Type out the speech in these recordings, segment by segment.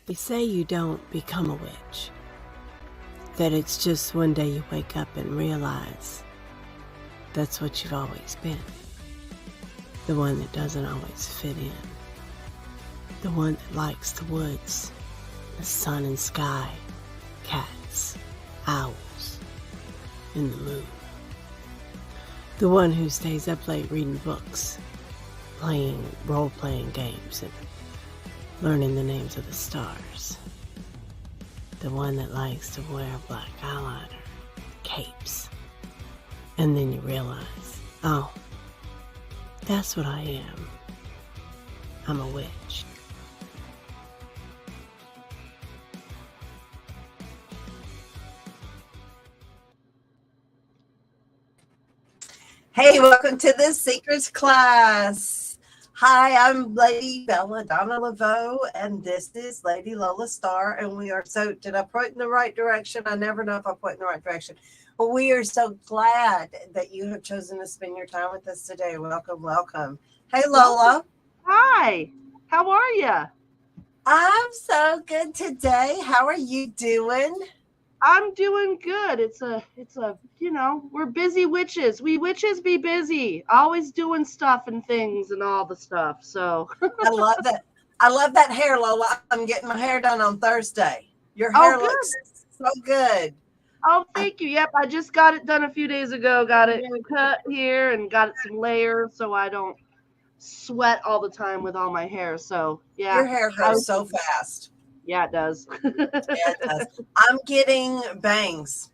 They say you don't become a witch, that it's just one day you wake up and realize that's what you've always been. The one that doesn't always fit in. The one that likes the woods, the sun and sky, cats, owls, and the moon. The one who stays up late reading books, playing role-playing games, and learning the names of the stars. The one that likes to wear black eyeliner, capes. And then you realize, oh, that's what I am. I'm a witch. Hey, welcome to the Secrets class. Hi, I'm Lady Belladonna LaVeau, and this is Lady Lola Starr, and we are so, did I point in the right direction? I never know if I point in the right direction. But we are so glad that you have chosen to spend your time with us today. Welcome, welcome. Hey, Lola. Hi, how are you? I'm so good today. How are you doing? I'm doing good. It's a, we're busy witches. We witches be busy, always doing stuff and things and all the stuff. So I love that. I love that hair, Lola. I'm getting my hair done on Thursday. Your hair looks so good. Oh, thank you. Yep, I just got it done a few days ago. Got it cut here and got it some layers so I don't sweat all the time with all my hair. So yeah, Your hair grows so fast. Yeah, it does. Yeah, it does. I'm getting bangs.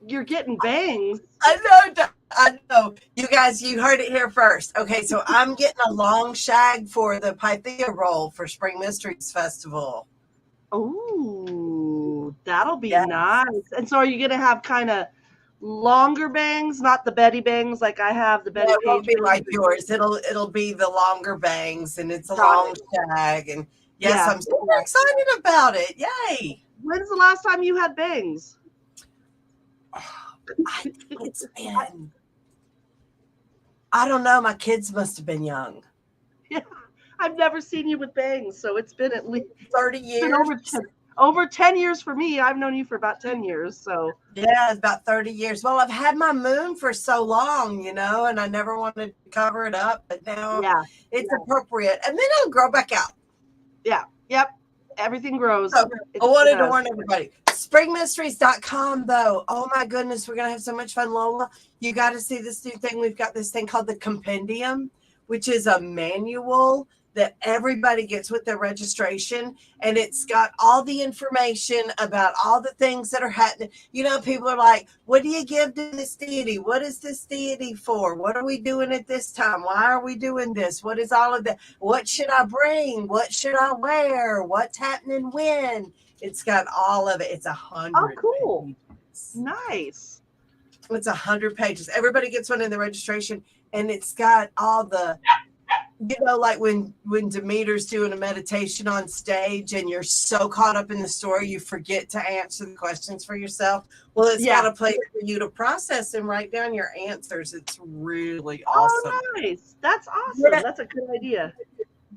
You're getting bangs? I know. You guys, you heard it here first. Okay, so I'm getting a long shag for the Pythia roll for Spring Mysteries Festival. Ooh, that'll be nice. And so are you going to have kind of longer bangs, not the Betty bangs like I have the Betty It won't Page be like yours. It'll be the longer bangs, and it's a long shag. And yes, I'm super excited about it. Yay! When's the last time you had bangs? It's been, I don't know. My kids must have been young. Yeah, I've never seen you with bangs, so it's been at least 30 years. Over 10 years for me. I've known you for about 10 years. So yeah, it's about 30 years. Well, I've had my moon for so long, and I never wanted to cover it up, but now it's appropriate. And then it'll grow back out. Yeah. Yep. Everything grows. So I wanted to warn everybody. Springmysteries.com, though. Oh my goodness, we're going to have so much fun, Lola. You got to see this new thing. We've got this thing called the Compendium, which is a manual that everybody gets with their registration, and it's got all the information about all the things that are happening. People are like, what do you give to this deity? What is this deity for? What are we doing at this time? Why are we doing this? What is all of that? What should I bring? What should I wear? What's happening when? It's got all of it. It's 100 cool pages. Nice. It's 100 pages. Everybody gets one in the registration, and it's got all the, like when Demeter's doing a meditation on stage and you're so caught up in the story, you forget to answer the questions for yourself. Well, it's got a place for you to process and write down your answers. It's really awesome. Oh, nice. That's awesome. That's a good idea.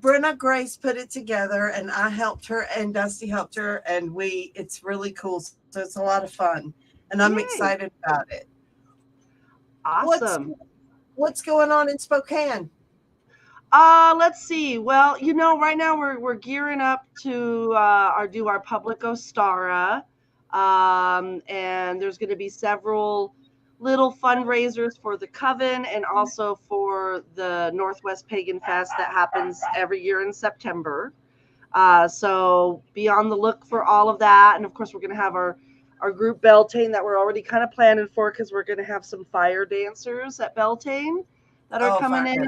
Brenna Grace put it together, and I helped her, and Dusty helped her, and it's really cool. So it's a lot of fun, and I'm excited about it. Awesome. What's going on in Spokane? Let's see. Well, right now we're gearing up to do our public Ostara. And there's going to be several little fundraisers for the Coven and also for the Northwest Pagan Fest that happens every year in September. So be on the look for all of that. And of course, we're going to have our group Beltane that we're already kind of planning for, because we're going to have some fire dancers at Beltane that are coming in.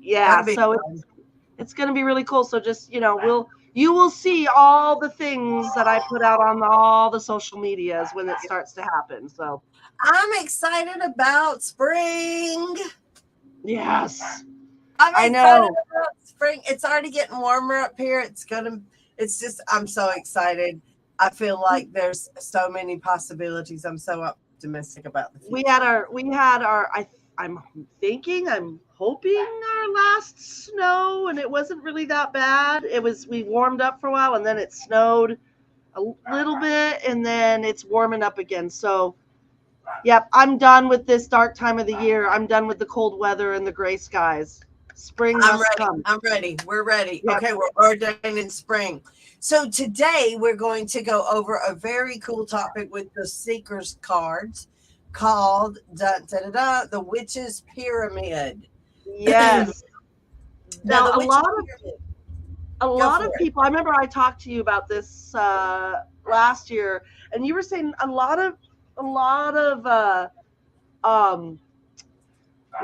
Yeah, so it's going to be really cool. So just, you will see all the things that I put out on all the social medias when it starts to happen. So I'm excited about spring. Yes. I'm excited about spring. It's already getting warmer up here. I'm so excited. I feel like there's so many possibilities. I'm so optimistic about the future. We had our I'm hoping our last snow, and it wasn't really that bad. We warmed up for a while, and then it snowed a little bit, and then it's warming up again. So, yep, I'm done with this dark time of the year. I'm done with the cold weather and the gray skies. Spring must come. I'm ready. We're ready. Yep. Okay, we're ordaining spring. So today we're going to go over a very cool topic with the Seekers cards called the Witch's Pyramid. Yes. Now, the a Witch's lot of people, I remember I talked to you about this last year, and you were saying a lot of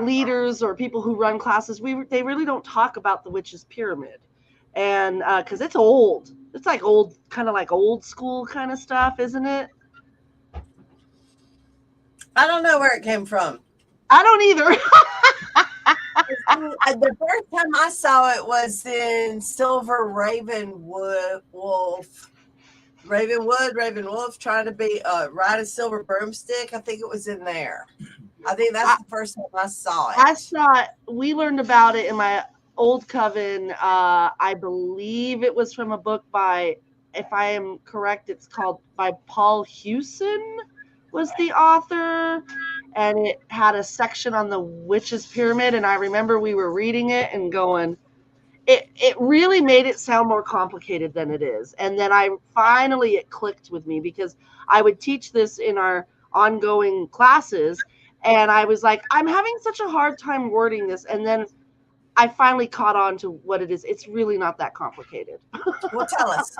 leaders or people who run classes, they really don't talk about the Witch's Pyramid, and because it's old. It's like old, kind of like old school kind of stuff, isn't it? I don't know where it came from. I don't either. The first time I saw it was in Silver Ravenwolf trying to be ride a silver broomstick. I think it was in there. I think that's the first time I saw it. We learned about it in my old coven. I believe it was from a book by, if I am correct, it's called by Paul Hewson was the author, and it had a section on the Witch's Pyramid, and I remember we were reading it and going, it really made it sound more complicated than it is. And then it clicked with me, because I would teach this in our ongoing classes, and I was like, I'm having such a hard time wording this, and then I finally caught on to what it is. It's really not that complicated. Well, tell us.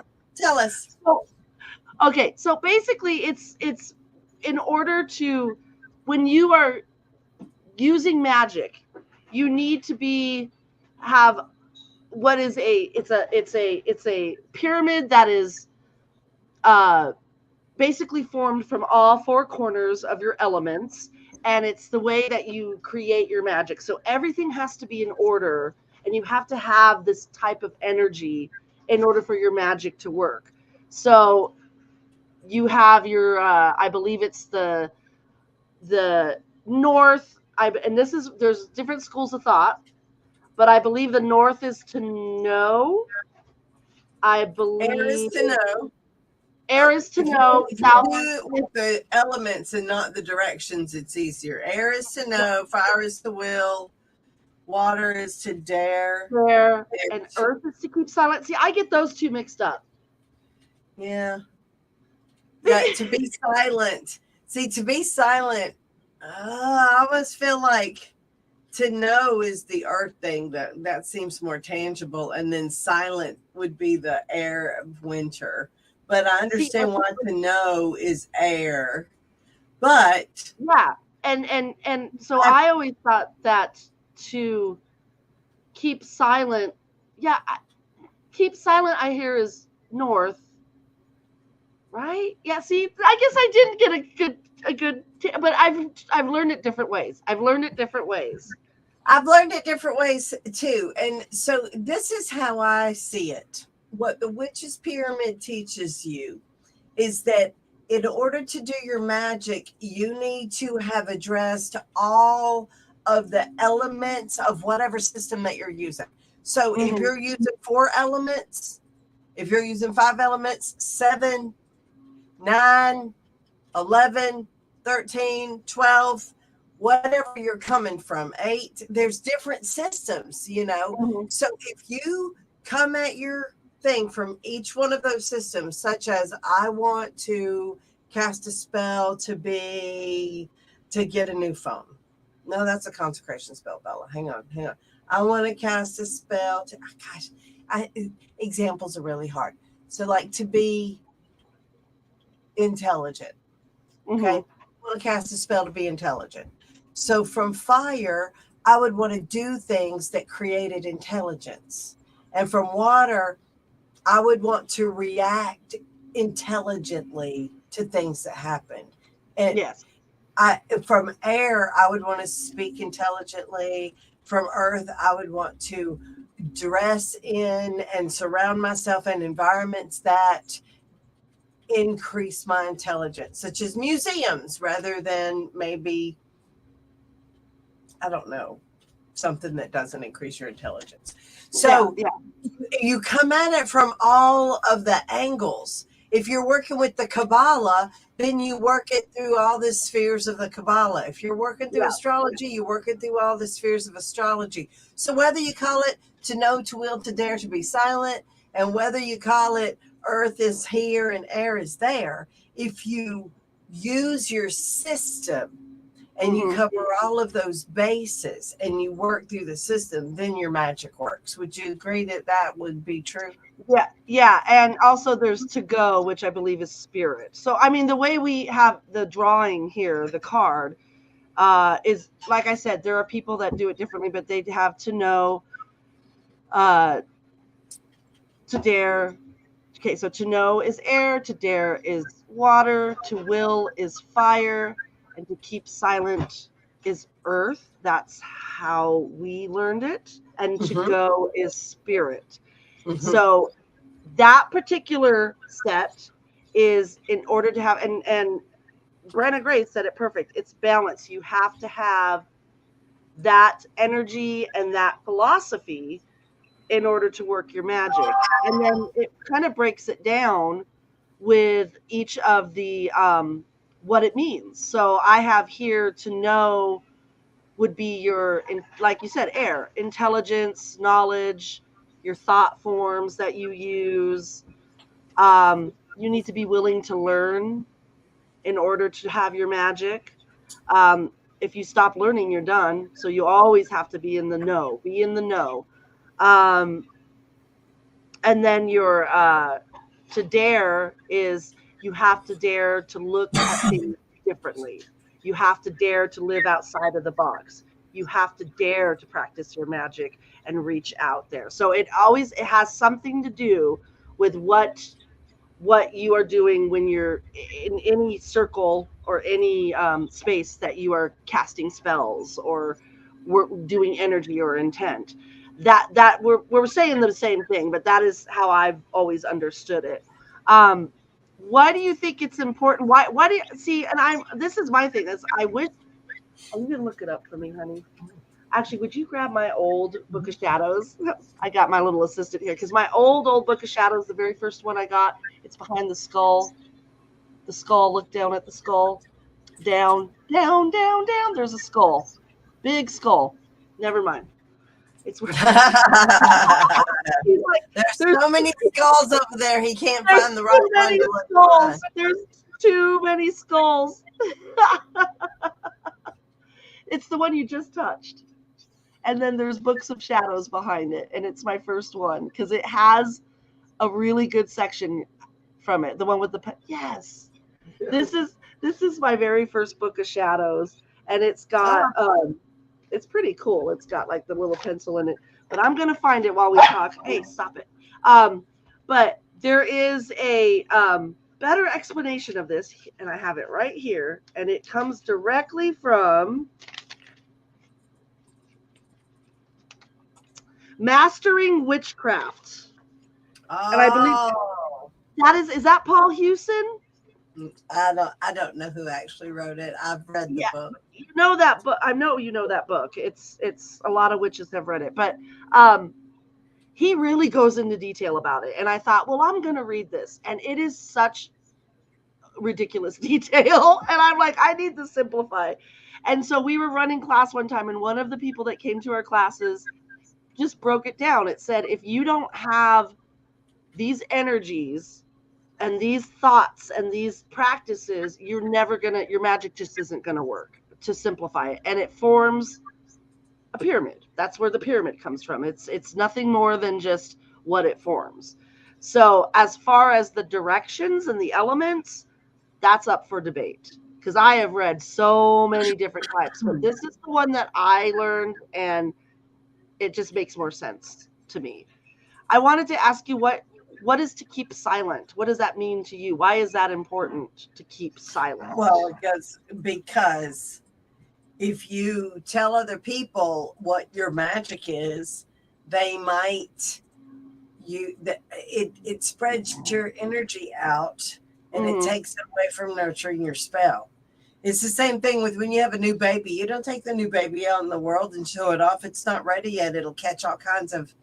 Okay, so basically it's in order to, when you are using magic, you need to have what is it's a pyramid that is basically formed from all four corners of your elements, and it's the way that you create your magic. So everything has to be in order, and you have to have this type of energy in order for your magic to work. So you have your I believe it's the north, there's different schools of thought, but I believe the north is to know. I believe air is to know. South with the elements and not the directions, it's easier. Air is to know, fire is to will, water is to dare, and earth is to keep silent. See, I get those two mixed up. Yeah, to be silent. See, to be silent, I almost feel like to know is the earth thing, that seems more tangible, and then silent would be the air of winter. But I understand why to know is air. But yeah, and so I always thought that to keep silent, keep silent, I hear is north, right? Yeah. See, I guess I didn't get a good, but I've learned it different ways. I've learned it different ways too. And so this is how I see it. What the Witch's Pyramid teaches you is that in order to do your magic, you need to have addressed all of the elements of whatever system that you're using. So if you're using 4 elements, if you're using 5 elements, 7, 9, 11, 13, 12, whatever you're coming from, 8, there's different systems, So if you come at your thing from each one of those systems, such as I want to cast a spell to get a new phone. No, that's a consecration spell, Bella. Hang on. I want to cast a spell to, examples are really hard. So like to be intelligent. Okay. I want to cast a spell to be intelligent. So from fire, I would want to do things that created intelligence. And from water, I would want to react intelligently to things that happen. And yes, from air, I would want to speak intelligently. From earth, I would want to dress in and surround myself in environments that increase my intelligence, such as museums, rather than maybe I don't know, something that doesn't increase your intelligence. So you come at it from all of the angles. If you're working with the Kabbalah, then you work it through all the spheres of the Kabbalah. If you're working through astrology, you work it through all the spheres of astrology. So whether you call it to know, to will, to dare, to be silent, and whether you call it earth is here and air is there, if you use your system and you cover all of those bases and you work through the system, then your magic works. Would you agree that that would be true? Yeah. And also there's to go, which I believe is spirit. So, I mean, the way we have the drawing here, the card, is, like I said, there are people that do it differently, but they have to know, to dare. Okay, so to know is air, to dare is water, to will is fire, and to keep silent is earth. That's how we learned it. And to go is spirit. So that particular set is in order to have, and Brenna Grace said it perfect. It's balance. You have to have that energy and that philosophy in order to work your magic. And then it kind of breaks it down with each of the what it means. So I have here to know would be your, like you said, air, intelligence, knowledge, your thought forms that you use. You need to be willing to learn in order to have your magic. If you stop learning, you're done. So you always have to be in the know. Be in the know. And then your to dare is you have to dare to look at things differently. You have to dare to live outside of the box. You have to dare to practice your magic and reach out there. So it has something to do with what you are doing when you're in any circle or any space that you are casting spells or doing energy or intent. That we're saying the same thing, but that is how I've always understood it. Why do you think it's important? Why do you see? And this is my thing. Is I wish. You can look it up for me, honey. Actually, would you grab my old Book of Shadows? I got my little assistant here because my old Book of Shadows, the very first one I got, it's behind the skull. The skull. Look down at the skull. Down, down, down, down. There's a skull. Big skull. Never mind. It's where there's so many skulls over there. He can't find the right one. There's too many skulls. It's the one you just touched. And then there's Books of Shadows behind it. And it's my first one because it has a really good section from it. The one with the yes. This is my very first Book of Shadows. And it's got it's pretty cool. It's got like the little pencil in it. But I'm gonna find it while we talk. Hey, stop it. But there is a better explanation of this, and I have it right here, and it comes directly from Mastering Witchcraft. And I believe is that Paul Hewson? I don't know who actually wrote it. I've read the book. You know that book. I know you know that book. It's a lot of witches have read it, but he really goes into detail about it. And I thought, well, I'm going to read this, and it is such ridiculous detail. And I'm like, I need to simplify. And so we were running class one time, and one of the people that came to our classes just broke it down. It said, if you don't have these energies and these thoughts and these practices, your magic just isn't going to work, to simplify it. And it forms a pyramid. That's where the pyramid comes from. It's nothing more than just what it forms. So as far as the directions and the elements, that's up for debate because I have read so many different types, but this is the one that I learned, and it just makes more sense to me. I wanted to ask you what is to keep silent? What does that mean to you? Why is that important to keep silent? Well, because if you tell other people what your magic is, they might it spreads your energy out, and it takes away from nurturing your spell. It's the same thing with when you have a new baby. You don't take the new baby out in the world and show it off. It's not ready yet. It'll catch all kinds of.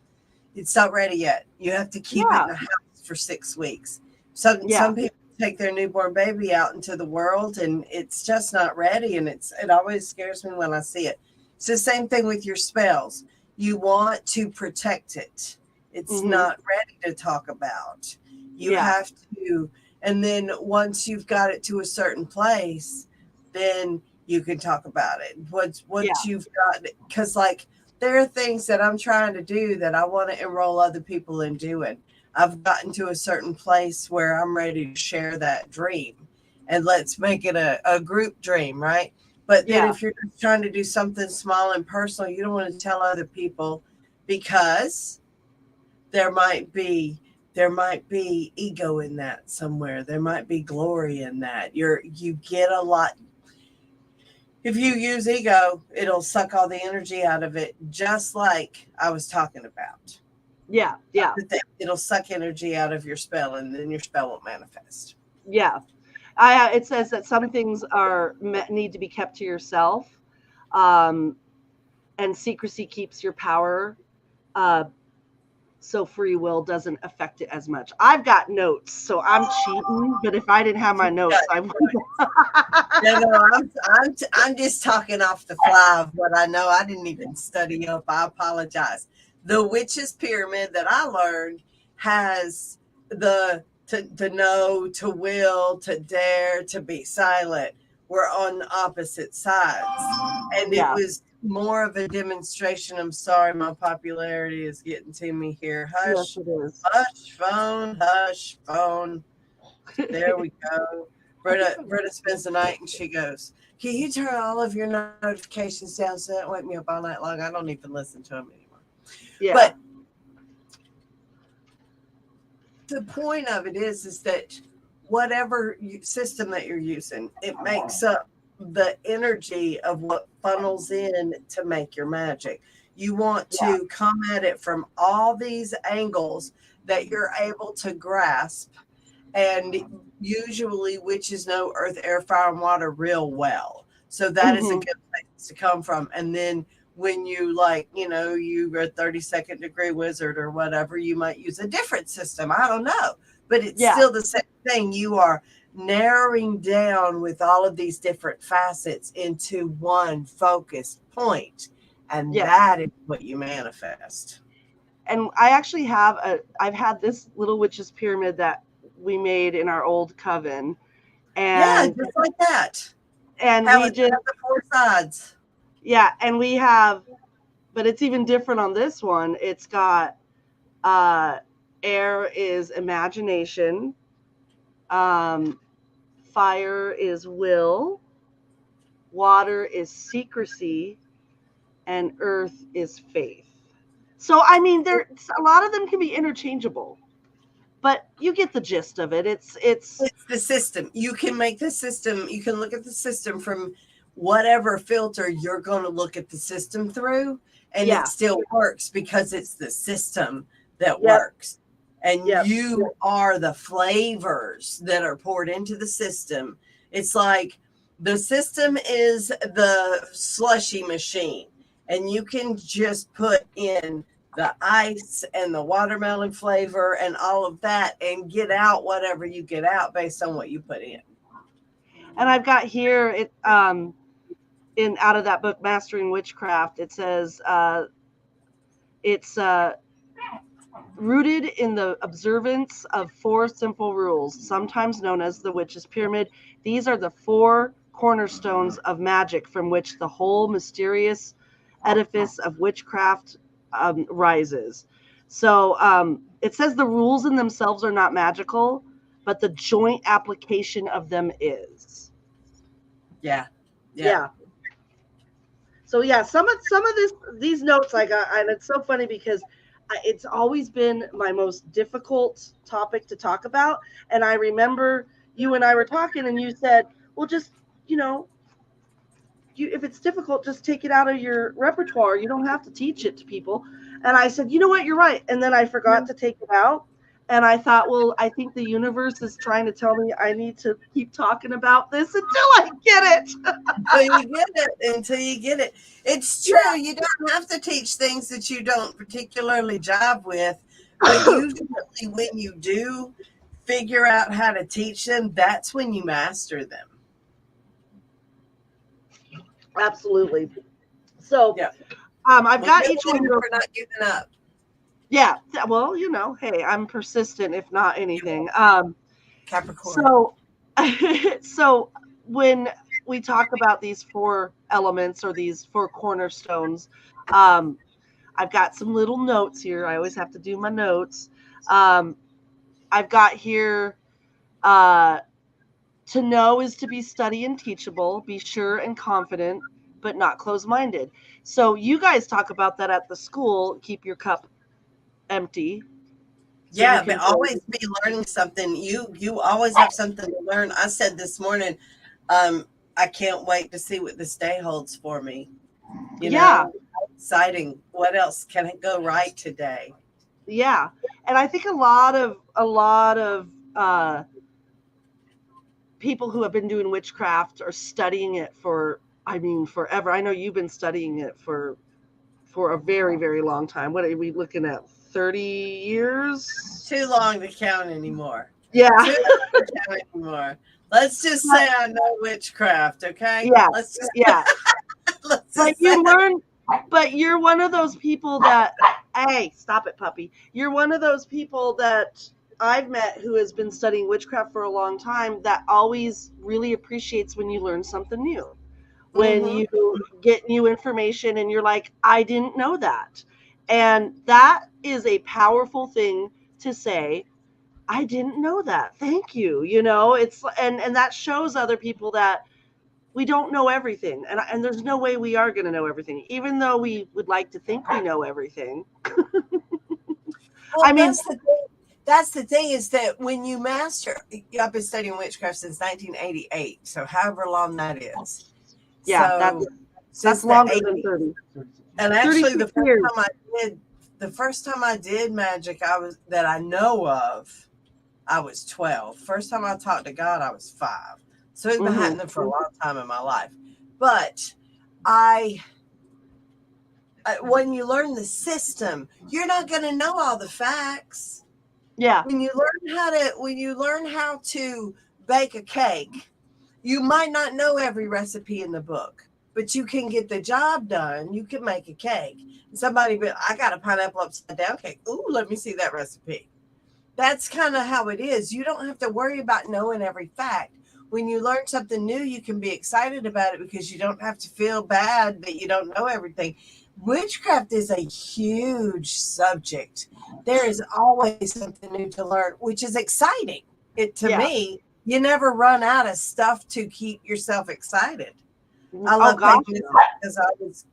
It's not ready yet. You have to keep it Yeah. in a house for 6 weeks. Some Yeah. people take their newborn baby out into the world and it's just not ready. And it always scares me when I see it. It's the same thing with your spells. You want to protect it. It's Mm-hmm. not ready to talk about. You Yeah. have to, and then once you've got it to a certain place, then you can talk about it. Once Yeah. you've got, because like there are things that I'm trying to do that I want to enroll other people in doing. I've gotten to a certain place where I'm ready to share that dream, and let's make it a group dream, right? But then Yeah. if you're just trying to do something small and personal, you don't want to tell other people because there might be ego in that somewhere. There might be glory in that. You get a lot. If you use ego, it'll suck all the energy out of it, just like I was talking about. Yeah. Yeah. It'll suck energy out of your spell, and then your spell won't manifest. Yeah. It says that some things need to be kept to yourself, and secrecy keeps your power. So free will doesn't affect it as much. I've got notes, so I'm cheating. But if I didn't have my notes, I would. No, I'm just talking off the fly of what I know. I didn't even study up. I apologize. The witch's pyramid that I learned has the to know, to will, to dare, to be silent. We're on opposite sides, and it Yeah. was more of a demonstration. I'm sorry, my popularity is getting to me here. Yes, Hush, it is. hush, phone, hush, phone. There we go. Britta spends the night and she goes, "Can you turn all of your notifications down so that wake me up all night long?" I don't even listen to them anymore. Yeah. But the point of it is that whatever system that you're using, it makes up the energy of what funnels in to make your magic. You want to come at it from all these angles that you're able to grasp. And usually witches know earth, air, fire, and water real well. So that is a good place to come from. And then when you you're a 32nd degree wizard or whatever, you might use a different system. I don't know. But it's still the same thing. You are narrowing down with all of these different facets into one focused point. And that is what you manifest. And I actually I've had this little witch's pyramid that we made in our old coven. And just like that. And we just have the four sides. Yeah, and we have, but it's even different on this one. It's got air is imagination, fire is will, water is secrecy, and earth is faith. So I mean, a lot of them can be interchangeable, but you get the gist of it. It's the system. You can make the system. You can look at the system from whatever filter you're going to look at the system through, and it still works because it's the system that works. And you are the flavors that are poured into the system. It's like the system is the slushy machine, and you can just put in the ice and the watermelon flavor and all of that and get out whatever you get out based on what you put in. And I've got here it in out of that book, Mastering Witchcraft, it says it's rooted in the observance of 4 simple rules, sometimes known as the witch's pyramid. These are the 4 cornerstones of magic from which the whole mysterious edifice of witchcraft rises. So it says the rules in themselves are not magical, but the joint application of them is. Yeah. So some of these notes I got, and it's so funny because it's always been my most difficult topic to talk about. And I remember you and I were talking, and you said, "Well, just if it's difficult, just take it out of your repertoire. You don't have to teach it to people." And I said, "You know what? You're right." And then I forgot to take it out. And I thought, well, I think the universe is trying to tell me I need to keep talking about this until I get it. Until you get it, until you get it. It's true. You don't have to teach things that you don't particularly jive with, but usually when you do figure out how to teach them, that's when you master them. Absolutely. So, Yeah. I've Well, got good each one on of you those. for not giving up. Yeah. Well, hey, I'm persistent, if not anything. Capricorn. So, so when we talk about these 4 elements or these 4 cornerstones, um, I've got some little notes here. I always have to do my notes. I've got here, to know is to be study and teachable, be sure and confident, but not close-minded. So you guys talk about that at the school, keep your cup empty. So you Yeah, but can always be learning something. You always have something to learn. I said this morning, I can't wait to see what this day holds for me. You Yeah. know, exciting. What else can go right today? Yeah. And I think a lot of people who have been doing witchcraft are studying it for, I mean, forever. I know you've been studying it for a very, very long time. What are we looking at? 30 years? Too long to count anymore. Yeah. Too long to count anymore. Let's just say I know witchcraft, okay? Yeah. Let's just, Yeah. let's But just say but you're one of those people that, hey, stop it, puppy. You're one of those people that I've met who has been studying witchcraft for a long time that always really appreciates when you learn something new. When you get new information and you're like, I didn't know that. And that is a powerful thing to say. I didn't know that. Thank you. It's and that shows other people that we don't know everything, and there's no way we are going to know everything, even though we would like to think we know everything. Well, I mean, that's the thing. That's the thing is that when you master, I've been studying witchcraft since 1988, so however long that is. yeah, So that's since the longer 80s. than 30. And actually, 36 years. the first time I did magic, that I know of, I was 12. First time I talked to God, I was 5. So it's been happening for a long time in my life. But when you learn the system, you're not going to know all the facts. Yeah. When you learn how to bake a cake, you might not know every recipe in the book, but you can get the job done. You can make a cake. Somebody, but I got a pineapple upside down cake. Ooh, let me see that recipe. That's kind of how it is. You don't have to worry about knowing every fact. When you learn something new, you can be excited about it because you don't have to feel bad that you don't know everything. Witchcraft is a huge subject. There is always something new to learn, which is exciting. To me, you never run out of stuff to keep yourself excited. I love making because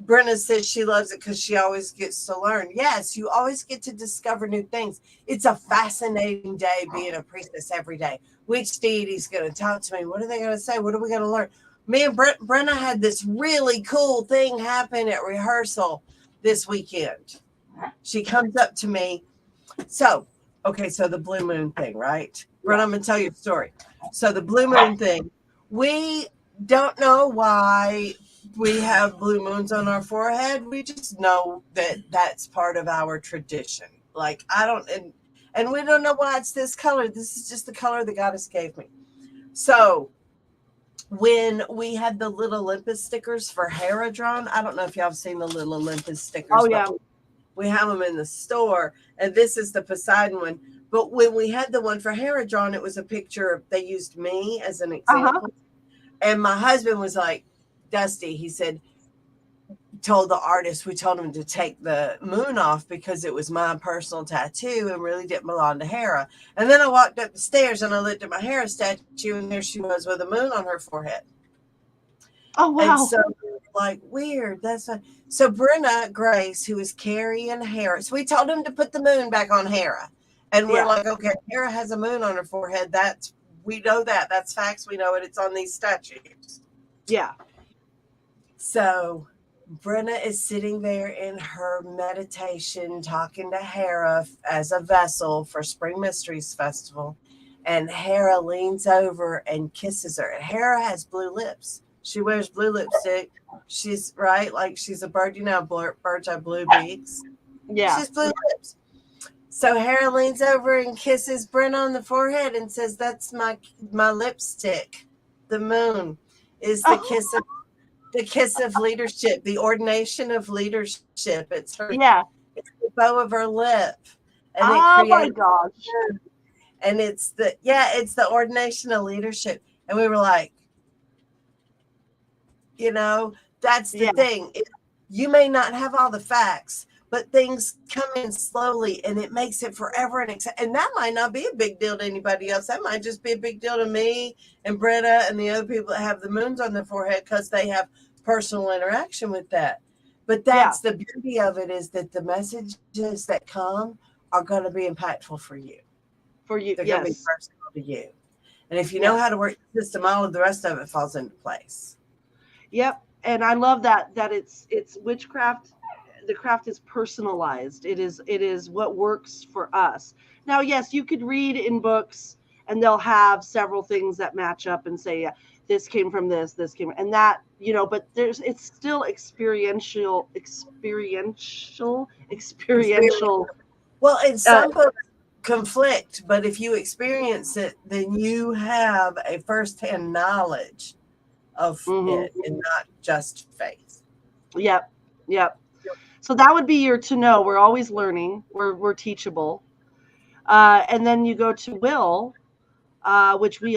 Brenna says she loves it because she always gets to learn. Yes, you always get to discover new things. It's a fascinating day being a priestess every day. Which deity's going to talk to me? What are they going to say? What are we going to learn? Me and Brenna had this really cool thing happen at rehearsal this weekend. She comes up to me. So the blue moon thing, right? Brenna, I'm going to tell you a story. So the blue moon thing, we don't know why we have blue moons on our forehead. We just know that that's part of our tradition. Like, and we don't know why it's this color. This is just the color the goddess gave me. So when we had the little Olympus stickers for Hera drawn, I don't know if y'all have seen the little Olympus stickers. Oh, yeah. We have them in the store, and this is the Poseidon one. But when we had the one for Hera drawn, it was a picture. They used me as an example. And my husband was like, Dusty, he said, told the artist, we told him to take the moon off because it was my personal tattoo and really didn't belong to Hera. And then I walked up the stairs and I looked at my Hera statue, and there she was with a moon on her forehead. Oh, wow. And so we were like, weird. That's not. So Brenna Grace, who is Carrie and Hera, so we told him to put the moon back on Hera. And we're like, okay, Hera has a moon on her forehead. We know that. That's facts. We know it. It's on these statues. Yeah. So Brenna is sitting there in her meditation talking to Hera as a vessel for Spring Mysteries Festival. And Hera leans over and kisses her. And Hera has blue lips. She wears blue lipstick. She's right, like she's a bird, birds have blue beaks. Yeah. She's blue lips. So Hera leans over and kisses Brenna on the forehead and says, "That's my lipstick. The moon is the kiss of leadership, the ordination of leadership. It's Yeah. the bow of her lip, and it Oh my creates, gosh. and it's the ordination of leadership." And we were like, that's the Yeah. thing. You may not have all the facts, but things come in slowly, and it makes it forever. And that might not be a big deal to anybody else. That might just be a big deal to me and Britta and the other people that have the moons on their forehead because they have personal interaction with that. But that's the beauty of it, is that the messages that come are going to be impactful for you. For you, They're going to be personal to you. And if you know how to work the system, all of the rest of it falls into place. Yep. And I love that it's witchcraft. The craft is personalized. It is what works for us. Now, yes, you could read in books and they'll have several things that match up and say, yeah, this came from this came, and that, but it's still experiential. Well, and some books conflict, but if you experience it, then you have a firsthand knowledge of it and not just faith. Yep. So that would be your to know. We're always learning. We're teachable. And then you go to will, which we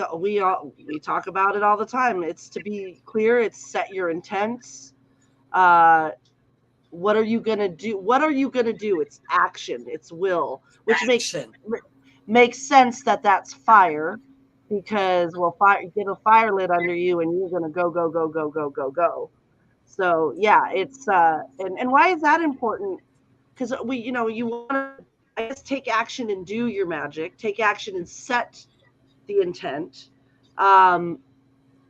talk about it all the time. It's to be clear. It's set your intents. What are you gonna do? It's action. It's will, which makes sense that that's fire, because get a fire lit under you and you're gonna go. So yeah, it's and why is that important? Because you want to, I guess, take action and do your magic, take action and set the intent.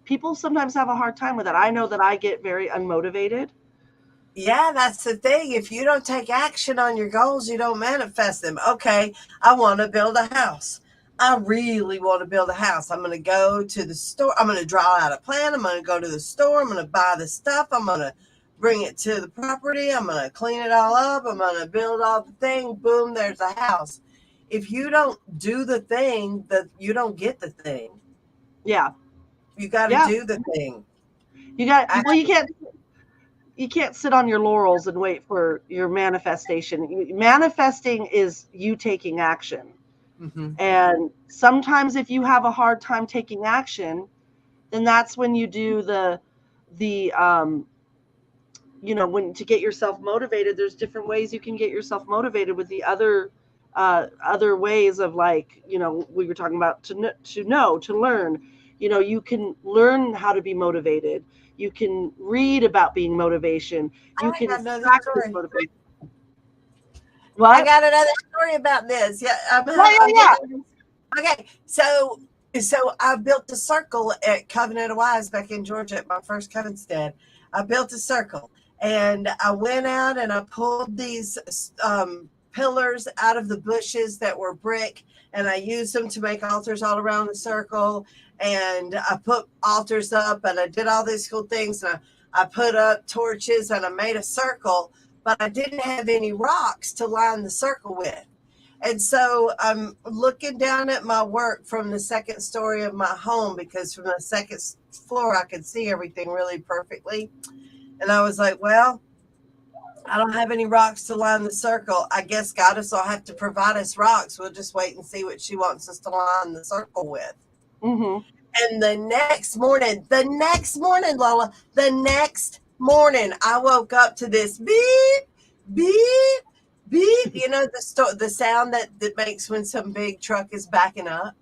People sometimes have a hard time with that. I know that I get very unmotivated. Yeah, that's the thing. If you don't take action on your goals, you don't manifest them. Okay, I want to build a house. I really want to build a house. I'm going to go to the store. I'm going to draw out a plan. I'm going to go to the store. I'm going to buy the stuff. I'm going to bring it to the property. I'm going to clean it all up. I'm going to build all the thing. Boom, there's a house. If you don't do the thing, you don't get the thing. Yeah. You got to do the thing. You can't sit on your laurels and wait for your manifestation. Manifesting is you taking action. Mm-hmm. And sometimes if you have a hard time taking action, then that's when you do when to get yourself motivated. There's different ways you can get yourself motivated with the other ways of, like, we were talking about to learn. You can learn how to be motivated. You can read about being motivation. You can practice motivation. What? I got another story about this. Yeah. Okay. So I built a circle at Covenant of Wise back in Georgia at my first Covenantstead. I built a circle, and I went out and I pulled these pillars out of the bushes that were brick, and I used them to make altars all around the circle. And I put altars up, and I did all these cool things. And I put up torches, and I made a circle, but I didn't have any rocks to line the circle with. And so I'm looking down at my work from the second story of my home, because from the second floor, I could see everything really perfectly. And I was like, well, I don't have any rocks to line the circle. I guess Goddess will have to provide us rocks. We'll just wait and see what she wants us to line the circle with. Mm-hmm. And the next morning, Lola, I woke up to this beep, beep, beep. The sound that makes when some big truck is backing up.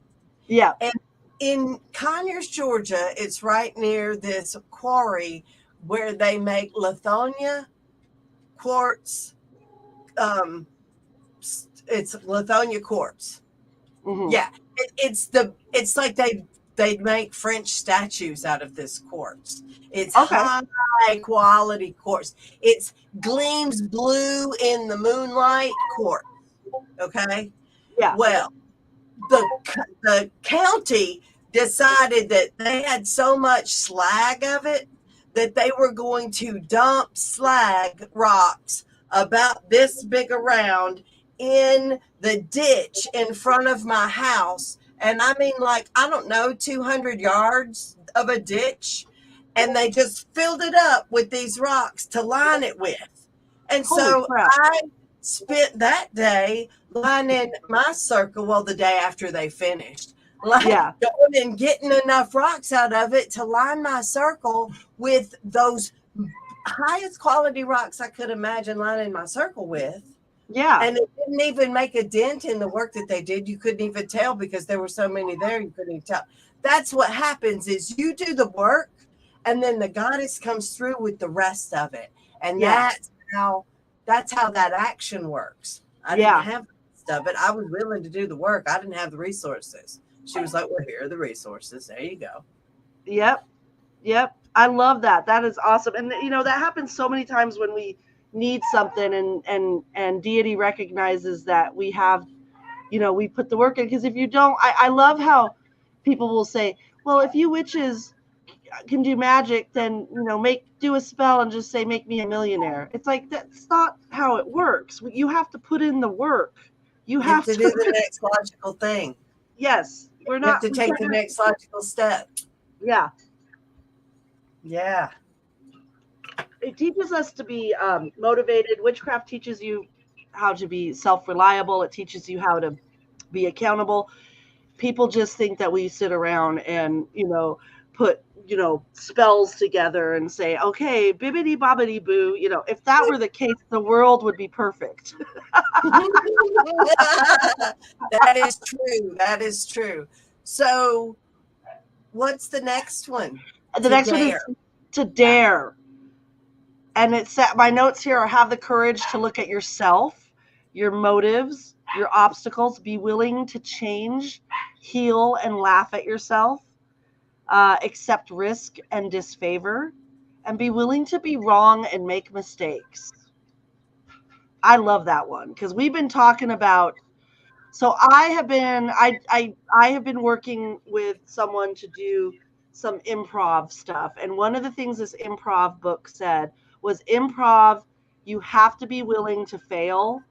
Yeah. And in Conyers, Georgia, it's right near this quarry where they make Lithonia quartz. It's Lithonia quartz. Mm-hmm. Yeah. It's like they make French statues out of this quartz. It's high, high quality quartz. It's gleams blue in the moonlight quartz. Okay. Yeah. Well, the county decided that they had so much slag of it that they were going to dump slag rocks about this big around in the ditch in front of my house. And I mean, like, I don't know, 200 yards of a ditch. And they just filled it up with these rocks to line it with. And Holy so crap. I spent that day lining my circle. Well, the day after they finished, like Yeah. going and getting enough rocks out of it to line my circle with those highest quality rocks I could imagine lining my circle with. Yeah. And it didn't even make a dent in the work that they did. You couldn't even tell because there were so many there. You couldn't even tell. That's what happens is you do the work and then the goddess comes through with the rest of it. And Yeah. that's how that action works. I Yeah. didn't have the rest of it. I was willing to do the work. I didn't have the resources. She was like, well, here are the resources. There you go. Yep. Yep. I love that. That is awesome. And you know, that happens so many times when we need something and deity recognizes that we have, you know, we put the work in. Because if you don't, I love how people will say, well, if you witches can do magic, then, you know, do a spell and just say, make me a millionaire. It's like, that's not how it works. You have to put in the work. You have have to do the next logical thing. Yes. You have to take the next logical step. Yeah. Yeah. It teaches us to be motivated. Witchcraft teaches you how to be self-reliable. It teaches you how to be accountable. People just think that we sit around and, you know, put, you know, spells together and say, okay, bibbity bobbity boo. You know, if that were the case, the world would be perfect. That is true. That is true. So what's the next one? The next one is to dare. And it's my notes here are have the courage to look at yourself, your motives, your obstacles, be willing to change, heal, and laugh at yourself, accept risk and disfavor, and be willing to be wrong and make mistakes. I love that one because we've been talking about. So I have been working with someone to do some improv stuff, and one of the things this improv book said was improv, you have to be willing to fail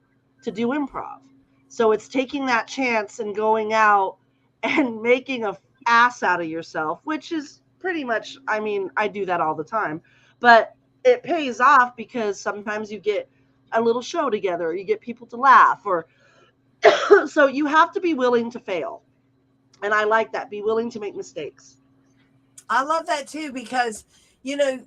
to do improv. So it's taking that chance and going out and making a ass out of yourself, which is pretty much, I mean, I do that all the time, but it pays off because sometimes you get a little show together, you get people to laugh, or so you have to be willing to fail. And I like that. Be willing to make mistakes. I love that too because you know,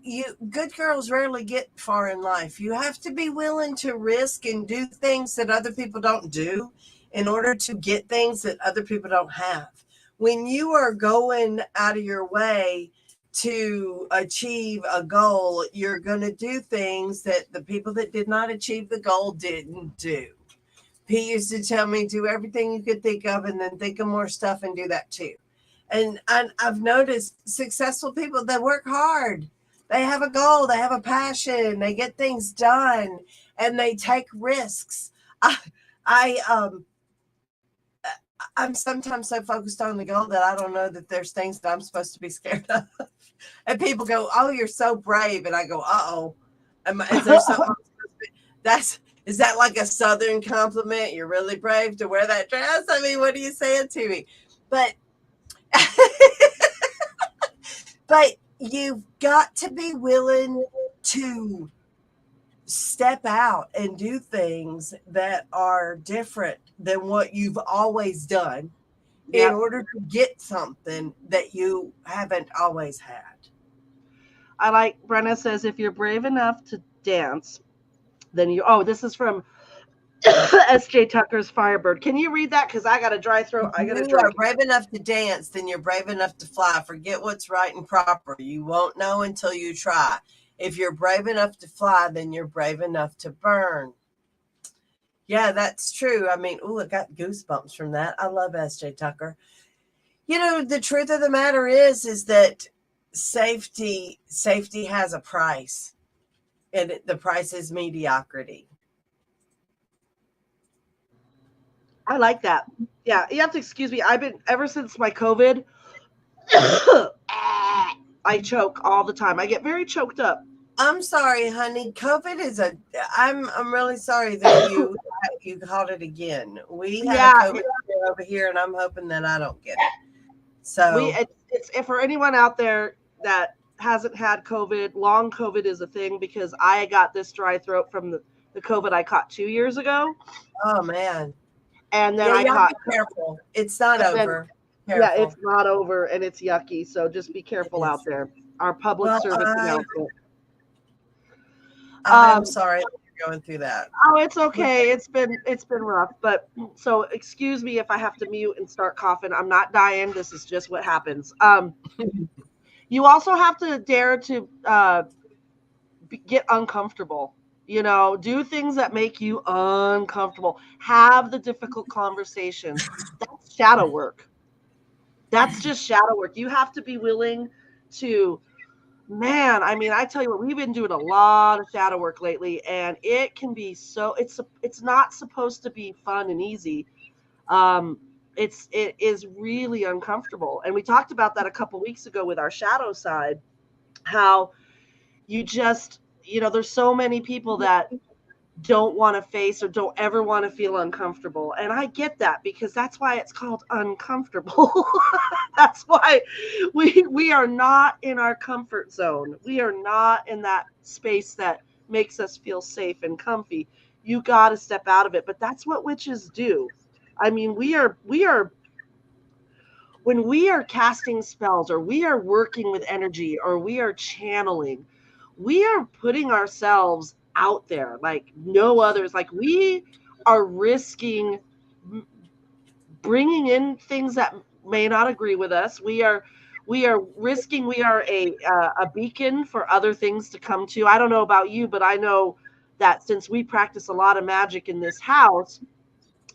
good girls rarely get far in life. You have to be willing to risk and do things that other people don't do in order to get things that other people don't have. When you are going out of your way to achieve a goal, you're going to do things that the people that did not achieve the goal didn't do. He used to tell me, do everything you could think of and then think of more stuff and do that too. And I've noticed successful people that work hard. They have a goal, they have a passion, they get things done, and they take risks. I'm sometimes so focused on the goal that I don't know that there's things that I'm supposed to be scared of. And people go, "Oh, you're so brave," and I go, "Uh-oh, is there something?" Is that like a Southern compliment? You're really brave to wear that dress. I mean, what are you saying to me? But but you've got to be willing to step out and do things that are different than what you've always done in order to get something that you haven't always had. I like Brenna says, if you're brave enough to dance, then this is from S.J. Tucker's Firebird. Can you read that? Because I got a dry throat. I got to drink. You are brave enough to dance, then you're brave enough to fly. Forget what's right and proper. You won't know until you try. If you're brave enough to fly, then you're brave enough to burn. Yeah, that's true. I mean, I got goosebumps from that. I love S.J. Tucker. You know, the truth of the matter is that safety has a price, and the price is mediocrity. I like that. Yeah, you have to excuse me. I've been ever since my COVID. I choke all the time. I get very choked up. I'm sorry, honey. COVID is a. I'm really sorry that you caught it again. We had a Yeah, COVID scare over here, and I'm hoping that I don't get it. So it's if for anyone out there that hasn't had COVID, long COVID is a thing because I got this dry throat from the COVID I caught 2 years ago, oh man, and then yeah, I y'all caught, be careful. It's not and then over. yeah, Careful. it's not over and it's yucky. So just be It careful out is. there. Our public Well, service announcement. I'm Um, sorry that you're going through that. oh, it's okay. It's been rough, but so excuse me if I have to mute and start coughing. I'm not dying. This is just what happens. You also have to dare to get uncomfortable. Do things that make you uncomfortable. Have the difficult conversations. That's shadow work. That's just shadow work. You have to be willing to, man, I mean, I tell you what, we've been doing a lot of shadow work lately, and it can be so, it's not supposed to be fun and easy. Um, it is really uncomfortable. And we talked about that a couple weeks ago with our shadow side, how you just, there's so many people that don't want to face or don't ever want to feel uncomfortable. And I get that because that's why it's called uncomfortable. That's why we are not in our comfort zone. We are not in that space that makes us feel safe and comfy. You got to step out of it. But that's what witches do. I mean, we are when we are casting spells or we are working with energy or we are channeling, we are putting ourselves out there like no others. Like we are risking bringing in things that may not agree with us. We are risking. We are a beacon for other things to come to. I don't know about you, but I know that since we practice a lot of magic in this house,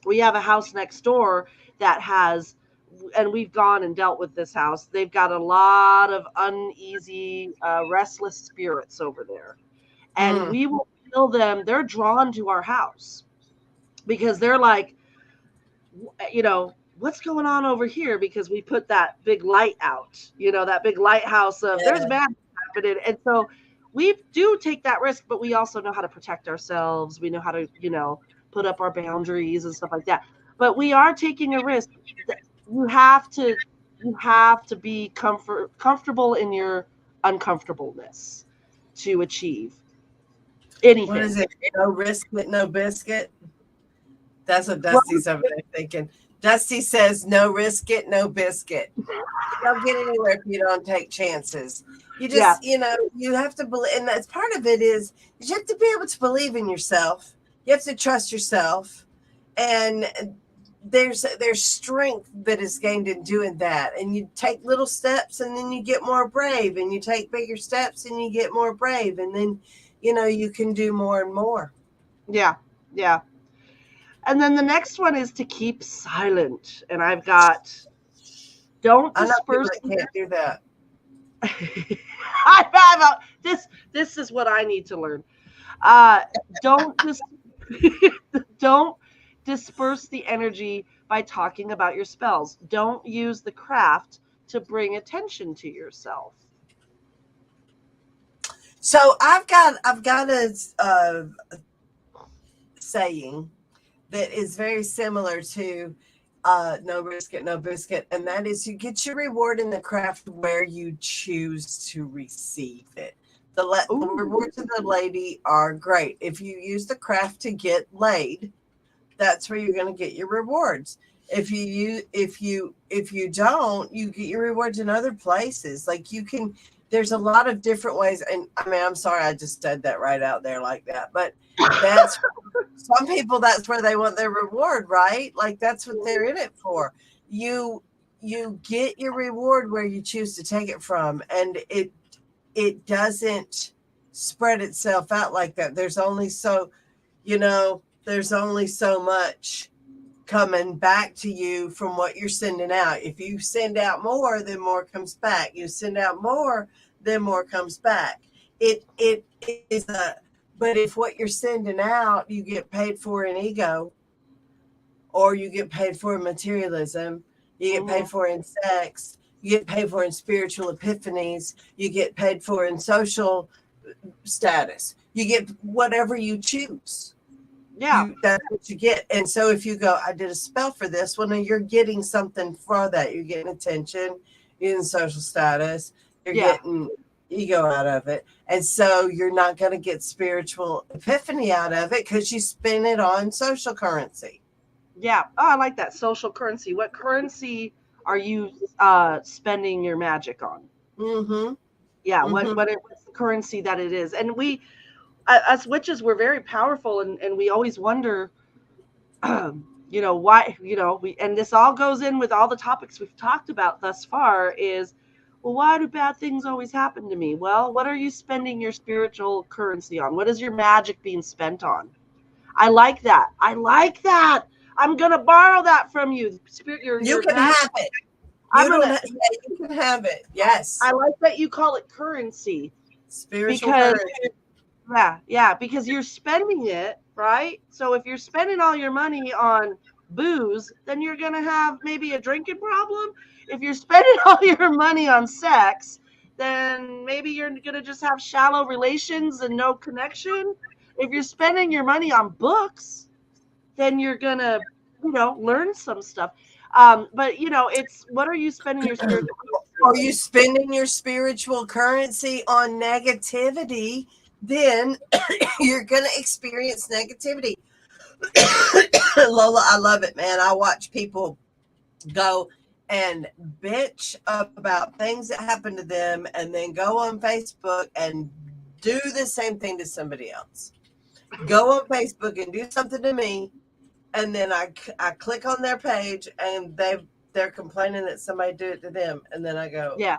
we have a house next door that has, and we've gone and dealt with this house. They've got a lot of uneasy, restless spirits over there. And Mm. we will feel them. They're drawn to our house because they're like, what's going on over here? Because we put that big light out, that big lighthouse of there's Yeah. magic happening. And so we do take that risk, but we also know how to protect ourselves. We know how to, put up our boundaries and stuff like that. But we are taking a risk. You have to be comfortable in your uncomfortableness to achieve What is anything. it? No risk it, no biscuit. That's what Well, Dusty's over there thinking. Dusty says, "No risk it, no biscuit." You don't get anywhere if you don't take chances. You yeah, just, you have to believe, and that's part of it is you have to be able to believe in yourself. You have to trust yourself, and there's strength that is gained in doing that. And you take little steps, and then you get more brave, and you take bigger steps, and you get more brave, and then you can do more and more. yeah, yeah. And then the next one is to keep silent. And I've got don't I know people disperse. that can't do that. This is what I need to learn. Uh, don't dis- don't disperse the energy by talking about your spells. Don't use the craft to bring attention to yourself. So I've got a saying that is very similar to no risk it, no biscuit, and that is you get your reward in the craft where you choose to receive it. The Ooh, rewards of the lady are great. If you use the craft to get laid, that's where you're going to get your rewards. If you don't, you get your rewards in other places. Like you can, there's a lot of different ways. And I mean, I'm sorry, I just said that right out there like that, but that's some people, that's where they want their reward, right? Like that's what they're in it for. You get your reward where you choose to take it from, and it doesn't spread itself out like that. There's only so much coming back to you from what you're sending out. If you send out more, then more comes back. You send out more, then more comes back. It is a, but if what you're sending out you get paid for in ego, or you get paid for in materialism, you get paid for in sex, you get paid for in spiritual epiphanies, you get paid for in social status, you get whatever you choose. Yeah. That's what you get. And so if you go, I did a spell for this, well, then you're getting something for that. You're getting attention, you're getting social status, you're getting ego out of it. And so you're not going to get spiritual epiphany out of it because you spend it on social currency. Yeah. Oh, I like that. Social currency. What currency are you spending your magic on? Mm-hmm. Yeah. Mm-hmm. What's the currency that it is? And we, as witches, we're very powerful, and we always wonder, why, and this all goes in with all the topics we've talked about thus far is, well, why do bad things always happen to me? Well, what are you spending your spiritual currency on? What is your magic being spent on? I like that. I'm going to borrow that from you. You can have it. You can have it. Yes. I like that you call it currency. Spiritual currency. Yeah, because you're spending it, right? So if you're spending all your money on booze, then you're going to have maybe a drinking problem. If you're spending all your money on sex, then maybe you're going to just have shallow relations and no connection. If you're spending your money on books, then you're going to, learn some stuff. But, it's, what are you spending your spiritual currency on? Are you spending your spiritual currency on negativity? Then you're going to experience negativity. Lola, I love it, man. I watch people go and bitch about things that happen to them and then go on Facebook and do the same thing to somebody else. Go on Facebook and do something to me, and then I click on their page and they're complaining that somebody did it to them, and then I go, yeah,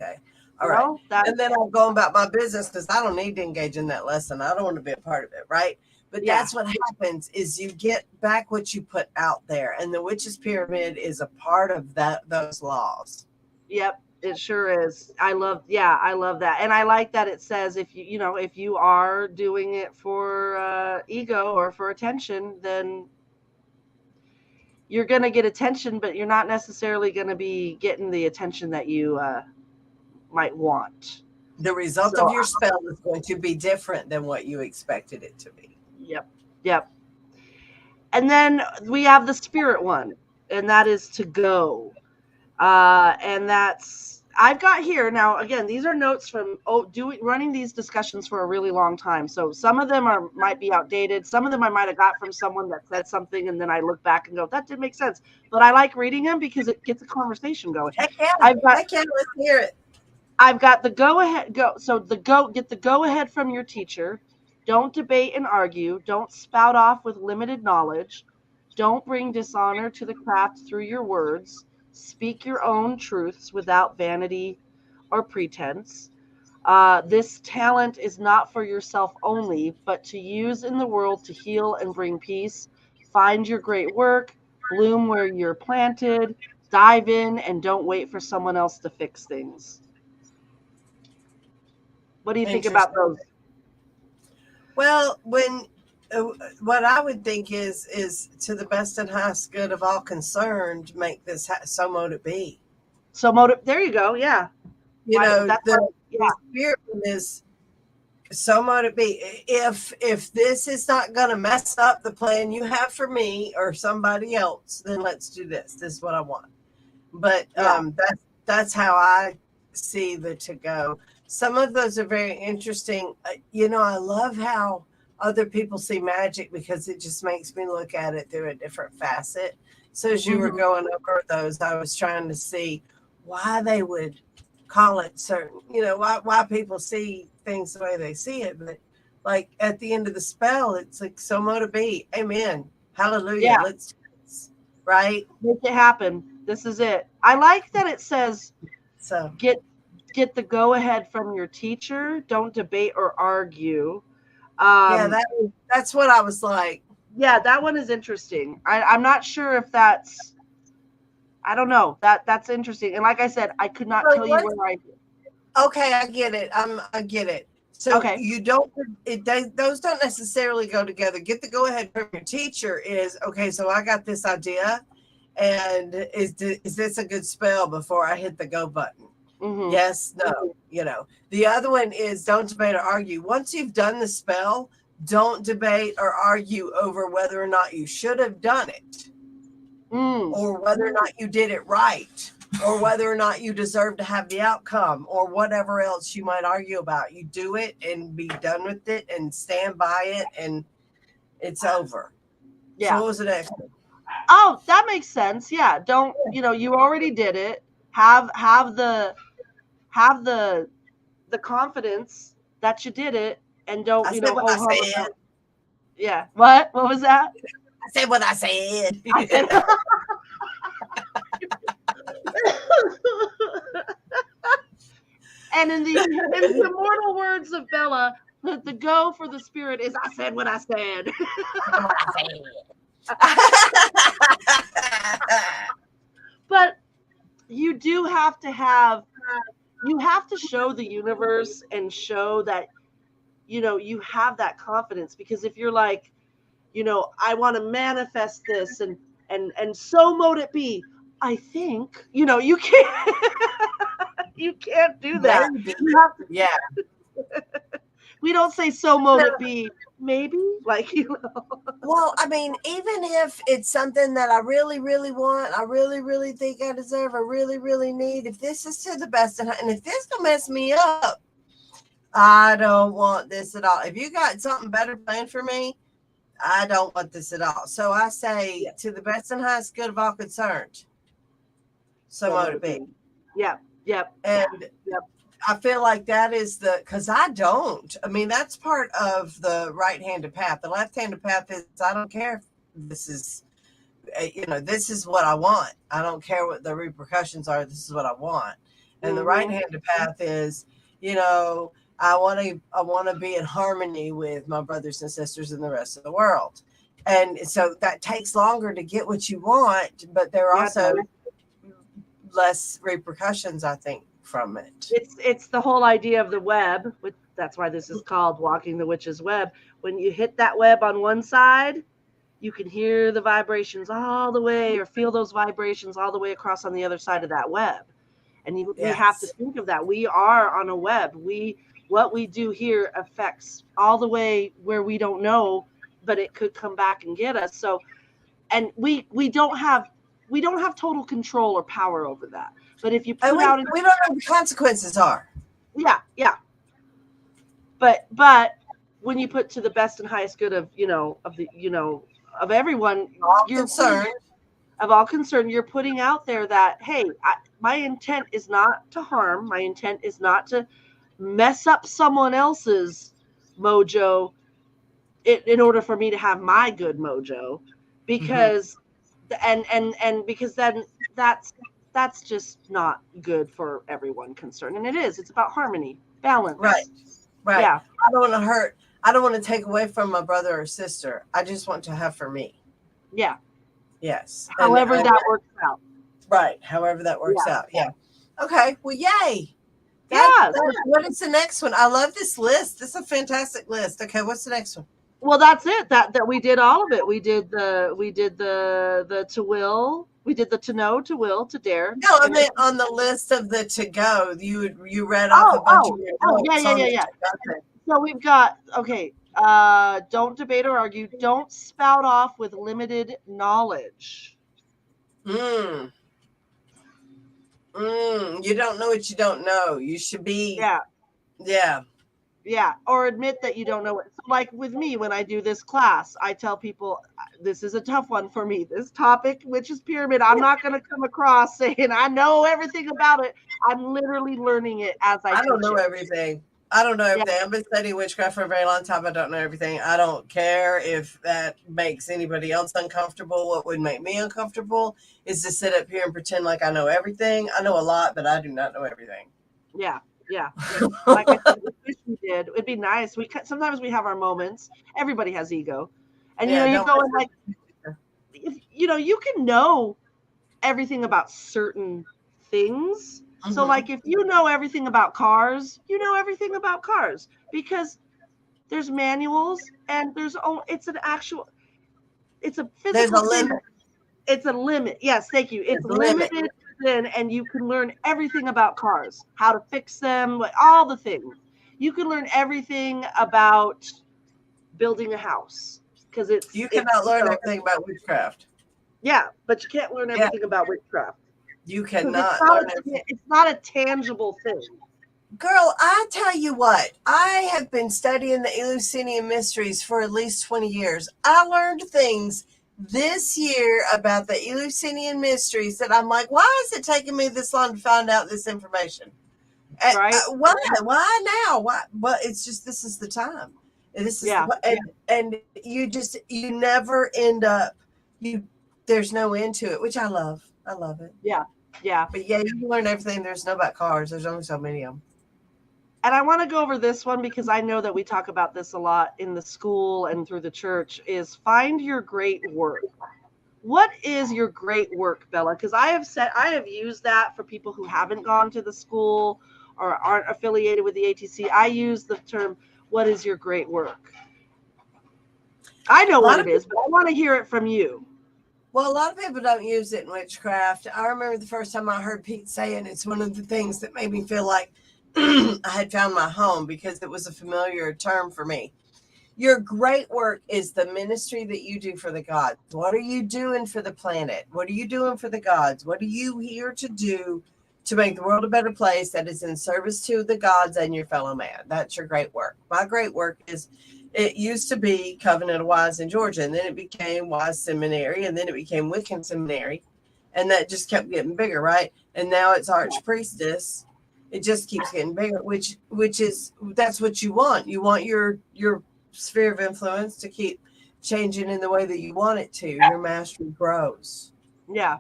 okay, all right. And then I'll go about my business because I don't need to engage in that lesson. I don't want to be a part of it, right? But that's what happens is you get back what you put out there, and the witch's pyramid is a part of those laws. Yep, it sure is. I love that, and I like that it says if you are doing it for ego or for attention, then you're gonna get attention, but you're not necessarily gonna be getting the attention that you might want. The result of your spell is going to be different than what you expected it to be. Yep. And then we have the spirit one, and that is to go. And that's, I've got here now, again, these are notes from running these discussions for a really long time. So some of them might be outdated. Some of them I might have got from someone that said something, and then I look back and go, that didn't make sense. But I like reading them because it gets a conversation going. Heck yeah, let's hear it. I've got the go ahead. Get the go ahead from your teacher. Don't debate and argue. Don't spout off with limited knowledge. Don't bring dishonor to the craft through your words. Speak your own truths without vanity or pretense. This talent is not for yourself only, but to use in the world to heal and bring peace. Find your great work. Bloom where you're planted. Dive in and don't wait for someone else to fix things. What do you think about those? Well, what I would think is to the best and highest good of all concerned, make this so mote it be. So mote, there you go. Yeah. The spirit is so mote it be. If this is not going to mess up the plan you have for me or somebody else, then let's do this. This is what I want. But that's how I see the to go. Some of those are very interesting. I love how other people see magic because it just makes me look at it through a different facet. So as you were going over those, I was trying to see why they would call it certain, why people see things the way they see it. But like at the end of the spell, it's like so mote be. Amen. Hallelujah. Yeah. Let's do this. Right? Make it happen. This is it. I like that it says get the go ahead from your teacher. Don't debate or argue. That's what I was like. Yeah, that one is interesting. I'm not sure if that's. I don't know. That's interesting. And like I said, I could not So tell you what? where I. Okay, I get it. I get it. So Okay. you don't. Those don't necessarily go together. Get the go ahead from your teacher is okay. So I got this idea, and is this a good spell before I hit the go button? Mm-hmm. Yes, no. You know. The other one is don't debate or argue. Once you've done the spell, don't debate or argue over whether or not you should have done it, or whether or not you did it right, or whether or not you deserve to have the outcome, or whatever else you might argue about. You do it and be done with it and stand by it, and it's over. Yeah. So what was the next one? Oh, that makes sense. Yeah. Don't, you already did it. Have the confidence that you did it, and don't, I said what I ho hum said. about. Yeah. What was that? I said what I said. I said. And in the immortal words of Bella, the go for the spirit is I said what I said. But you do have to show the universe and show that you have that confidence, because if you're like, I want to manifest this and so mote it be, I think, you can't you can't do that. Yeah. We don't say so mote it be, maybe, like, Well, I mean, even if it's something that I really, really want, I really, really think I deserve, I really, really need, if this is to the best, and if this don't mess me up, I don't want this at all. If you got something better planned for me, I don't want this at all. So I say, to the best and highest good of all concerned. So mote it be. Yep. And I feel like that is because I don't. I mean, that's part of the right-handed path. The left-handed path is I don't care if this is, this is what I want. I don't care what the repercussions are. This is what I want. And the right-handed path is, I want to be in harmony with my brothers and sisters and the rest of the world. And so that takes longer to get what you want, but there are also less repercussions, I think, from it. It's the whole idea of the web. That's why this is called Walking the Witch's Web. When you hit that web on one side, you can hear the vibrations all the way, or feel those vibrations all the way across on the other side of that web. And we have to think of that. We are on a web. What we do here affects all the way where we don't know, but it could come back and get us. So, and we don't have total control or power over that. But if you put we don't know what the consequences are. Yeah. But when you put to the best and highest good of of everyone, of all concerned, you're putting out there that, hey, my intent is not to harm. My intent is not to mess up someone else's mojo in order for me to have my good mojo, because and because then that's just not good for everyone concerned. And it's about harmony, balance. Right. Yeah. I don't want to hurt. I don't want to take away from my brother or sister. I just want to have for me. Yeah. Yes. However that works out. Right. However that works out. Yeah. Okay. Well, yay. What is the next one? I love this list. This is a fantastic list. Okay. What's the next one? Well, that's it. That we did all of it. We did the to will. We did the to know, to will, to dare. No, I meant on the list of the to go. You read off a bunch of your notes. Yeah. So we've got don't debate or argue. Don't spout off with limited knowledge. You don't know what you don't know. You should be. Yeah, or admit that you don't know it. So like with me, when I do this class, I tell people this is a tough one for me. This topic, which is pyramid, I'm not going to come across saying I know everything about it. I'm literally learning it as I don't know everything. I don't know everything. I've been studying witchcraft for a very long time. I don't know everything. I don't care if that makes anybody else uncomfortable. What would make me uncomfortable is to sit up here and pretend like I know everything. I know a lot, but I do not know everything. Yeah. Like I said, we did. It'd be nice. Sometimes we have our moments. Everybody has ego, And Yeah, you don't go and like, you can know everything about certain things. So like if you know everything about cars, you know everything about cars because there's manuals and it's a There's physical a thing. limit. It's a limit. Yes, thank you. It's There's a limit. limited within, and you can learn everything about cars, how to fix them, all the things. You can learn everything about building a house because You cannot learn everything about witchcraft. Yeah, but you can't learn everything about witchcraft. You 'Cause cannot learn everything. it's not a tangible thing. Girl, I tell you what, I have been studying the Eleusinian mysteries for at least 20 years. I learned things this year about the Eleusinian mysteries that I'm like, why is it taking me this long to find out this information? Right? Why? Why now? Why? Well, it's just this is the time. This is and you never end up there's no end to it, which I love. I love it. Yeah. Yeah. But yeah, you can learn everything there's to know about cars. There's only so many of them. And I want to go over this one because I know that we talk about this a lot in the school and through the church is find your great work. What is your great work, Bella? Because I have used that for people who haven't gone to the school or aren't affiliated with the ATC. I use the term, what is your great work? I know what it is, but I want to hear it from you. Well, a lot of people don't use it in witchcraft. I remember the first time I heard Pete saying it's one of the things that made me feel like I had found my home because it was a familiar term for me. Your great work is the ministry that you do for the gods. What are you doing for the planet? What are you doing for the gods? What are you here to do to make the world a better place that is in service to the gods and your fellow man? That's your great work. My great work is, it used to be Covenant of Wise in Georgia, and then it became Wise Seminary, and then it became Wiccan Seminary, and that just kept getting bigger, right? And now it's Archpriestess. It just keeps getting bigger, which is, that's what you want. You want your sphere of influence to keep changing in the way that you want it to. Your mastery grows. Yeah.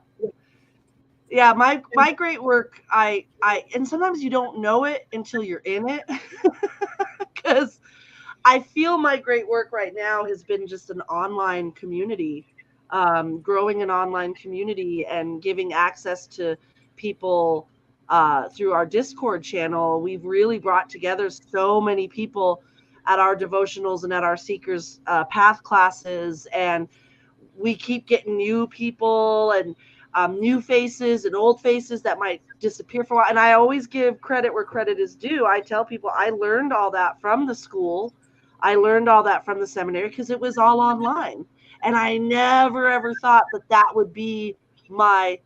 My great work, I and sometimes you don't know it until you're in it because I feel my great work right now has been just an online community, growing an online community and giving access to people through our Discord channel. We've really brought together so many people at our devotionals and at our Seekers Path classes, and we keep getting new people and new faces and old faces that might disappear for a while. And I always give credit where credit is due. I tell people I learned all that from the school. I learned all that from the seminary because it was all online. And I never, ever thought that would be my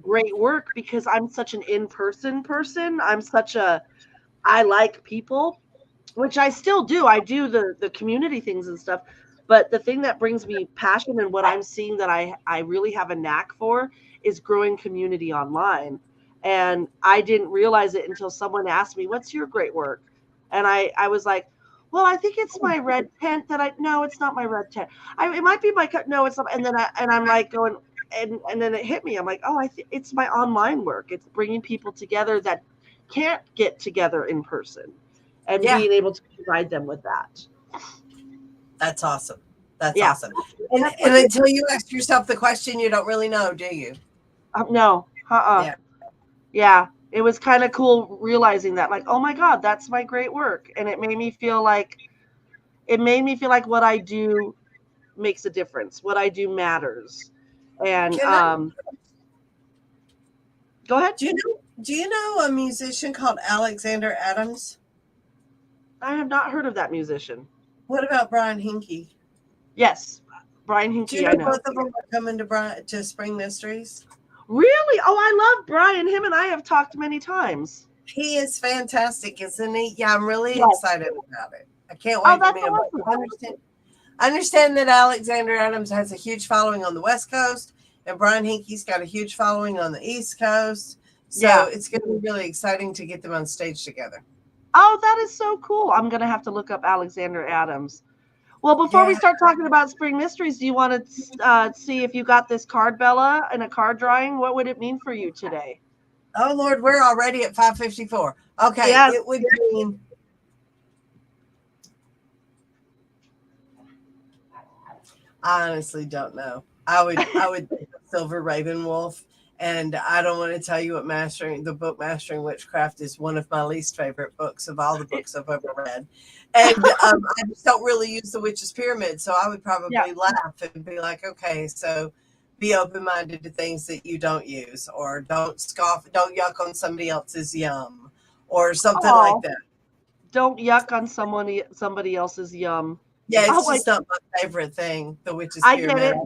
great work because I'm such an in-person person. I like people, which I still do. I do the community things and stuff. But the thing that brings me passion and what I'm seeing that I really have a knack for is growing community online. And I didn't realize it until someone asked me, what's your great work? And I was like, well, I think it's my red tent no, it's not my red tent. It might be my, no, it's not. And then I'm like going, and then it hit me. I'm like, oh, it's my online work. It's bringing people together that can't get together in person and being able to provide them with that. That's awesome. That's awesome. And until you ask yourself the question, you don't really know, do you? No. Yeah. It was kind of cool realizing that, like, oh my God, that's my great work. And it made me feel like what I do makes a difference. What I do matters. And go ahead. Do you know a musician called Alexander Adams? I have not heard of that musician. What about Brian Hinkey? Yes, Brian Hinkey. Do you know both of them are coming to Spring Mysteries? Really? Oh, I love Brian. Him and I have talked many times. He is fantastic, isn't he? Yeah, I'm really excited about it. I can't wait to meet him. Awesome. I understand that Alexander Adams has a huge following on the West Coast, and Brian Hinkey's got a huge following on the East Coast. So it's going to be really exciting to get them on stage together. Oh, that is so cool. I'm going to have to look up Alexander Adams. Well, before we start talking about Spring Mysteries, do you want to see if you got this card, Bella, in a card drawing? What would it mean for you today? Oh, Lord, we're already at 5:54. Okay, it would mean... I honestly don't know. I would think of Silver Raven Wolf, and I don't want to tell you what Mastering Witchcraft is one of my least favorite books of all the books I've ever read, and I just don't really use the Witch's Pyramid, so I would Yeah. probably laugh and be like, okay, so be open minded to things that you don't use, or don't scoff, don't yuck on somebody else's yum, or something like Oh, that. don't yuck on somebody else's yum. Yeah, Oh, it's just not my favorite thing, the Witch's I get Pyramid. it.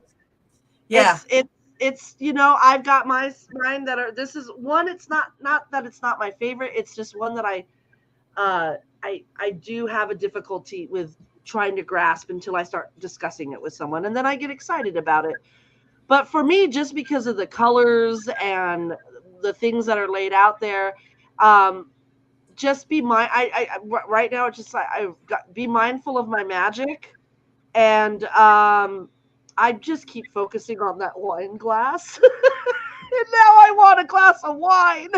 Yeah. It's I've got mine that are, this is one, it's not that it's not my favorite, it's just one that I do have a difficulty with trying to grasp until I start discussing it with someone, and then I get excited about it. But for me, just because of the colors and the things that are laid out there, just be right now it's just I've got be mindful of my magic, and I just keep focusing on that wine glass. And now I want a glass of wine.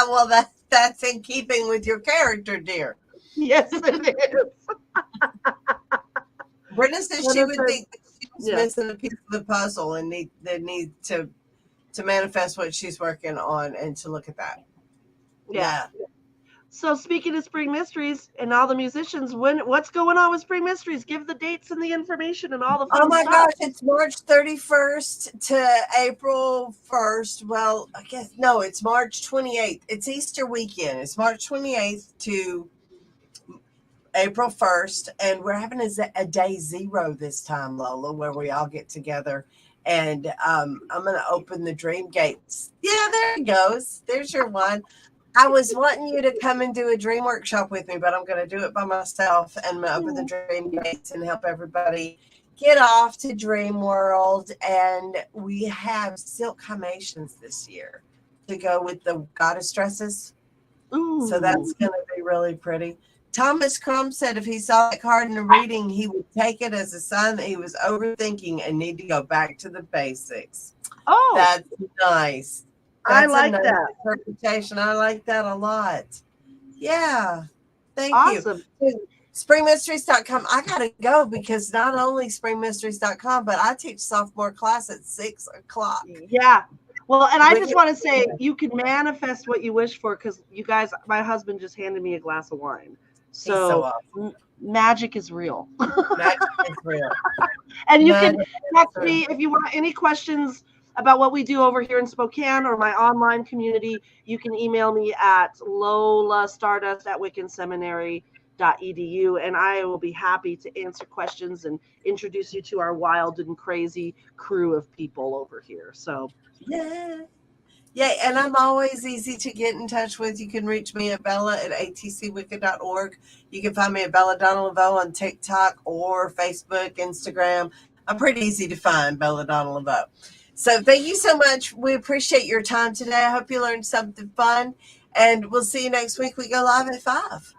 Well, that's in keeping with your character, dear. Yes, it is. Brenda says What she is would it? think that she was Yeah. missing a piece of the puzzle and need to manifest what she's working on and to look at that. Yeah. So speaking of Spring Mysteries and all the musicians, what's going on with Spring Mysteries? Give the dates and the information and all the fun Oh my stuff. gosh, it's March 31st to April 1st. Well, I guess no, it's March 28th. It's Easter weekend. It's March 28th to April 1st, and we're having a day zero this time, Lola, where we all get together. And I'm going to open the dream gates. Yeah, there it goes. There's your one. I was wanting you to come and do a dream workshop with me, but I'm going to do it by myself, and I'm going to open the dream gates and help everybody get off to Dream World. And we have silk carnations this year to go with the goddess dresses. Ooh. So that's going to be really pretty. Thomas Crumb said if he saw that card in a reading, he would take it as a sign that he was overthinking and need to go back to the basics. Oh, That's nice. I That's like a nice that. interpretation. I like that a lot. Yeah. Thank Awesome. you. Springmysteries.com. I got to go because not only springmysteries.com, but I teach sophomore class at 6 o'clock. Yeah. Well, and I just want to say you can manifest what you wish for, because you guys, my husband just handed me a glass of wine. So awesome. Magic is real. Magic is real. And you can text me if you want any questions about what we do over here in Spokane or my online community. You can email me at lolastardust@wiccanseminary.edu, and I will be happy to answer questions and introduce you to our wild and crazy crew of people over here. So yeah, and I'm always easy to get in touch with. You can reach me at bella@atcwicca.org. You can find me at Belladonna LaVeau on TikTok or Facebook, Instagram. I'm pretty easy to find, Belladonna LaVeau. So thank you so much. We appreciate your time today. I hope you learned something fun, and we'll see you next week. We go live at 5.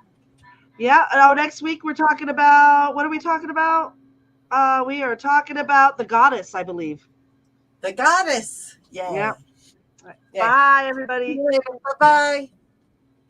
yeah, next week we're talking about, what are we talking about? We are talking about the goddess, I believe. The goddess. Yeah. Yeah. Bye, everybody. Bye-bye.